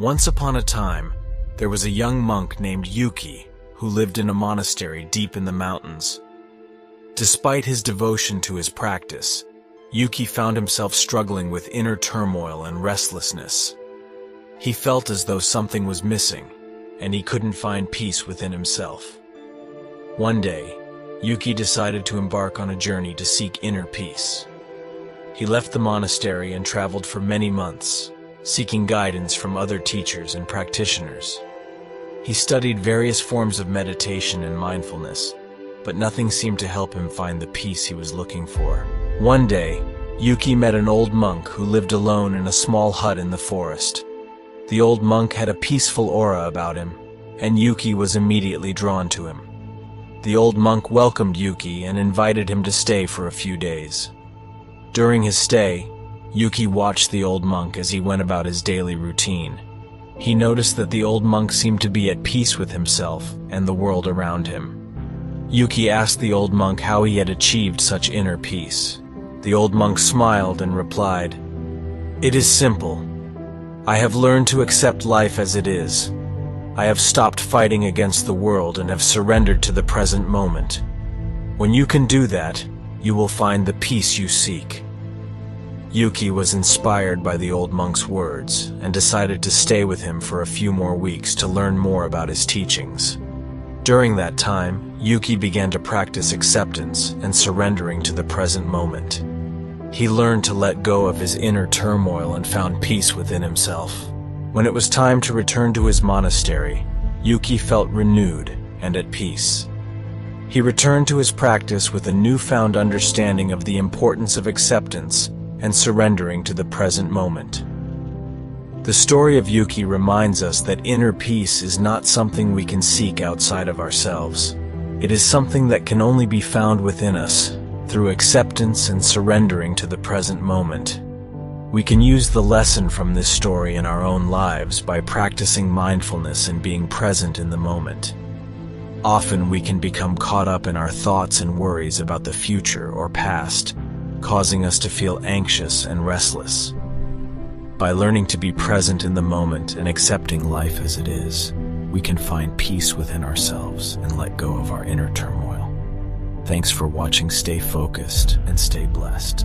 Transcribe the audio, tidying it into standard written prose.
Once upon a time, there was a young monk named Yuki who lived in a monastery deep in the mountains. Despite his devotion to his practice, Yuki found himself struggling with inner turmoil and restlessness. He felt as though something was missing, and he couldn't find peace within himself. One day, Yuki decided to embark on a journey to seek inner peace. He left the monastery and traveled for many months, seeking guidance from other teachers and practitioners. He studied various forms of meditation and mindfulness, but nothing seemed to help him find the peace he was looking for. One day, Yuki met an old monk who lived alone in a small hut in the forest. The old monk had a peaceful aura about him, and Yuki was immediately drawn to him. The old monk welcomed Yuki and invited him to stay for a few days. During his stay, Yuki watched the old monk as he went about his daily routine. He noticed that the old monk seemed to be at peace with himself and the world around him. Yuki asked the old monk how he had achieved such inner peace. The old monk smiled and replied, "It is simple. I have learned to accept life as it is. I have stopped fighting against the world and have surrendered to the present moment. When you can do that, you will find the peace you seek." Yuki was inspired by the old monk's words and decided to stay with him for a few more weeks to learn more about his teachings. During that time, Yuki began to practice acceptance and surrendering to the present moment. He learned to let go of his inner turmoil and found peace within himself. When it was time to return to his monastery, Yuki felt renewed and at peace. He returned to his practice with a newfound understanding of the importance of acceptance and surrendering to the present moment. The story of Yuki reminds us that inner peace is not something we can seek outside of ourselves. It is something that can only be found within us, through acceptance and surrendering to the present moment. We can use the lesson from this story in our own lives by practicing mindfulness and being present in the moment. Often we can become caught up in our thoughts and worries about the future or past, causing us to feel anxious and restless. By learning to be present in the moment and accepting life as it is, we can find peace within ourselves and let go of our inner turmoil. Thanks for watching. Stay focused and stay blessed.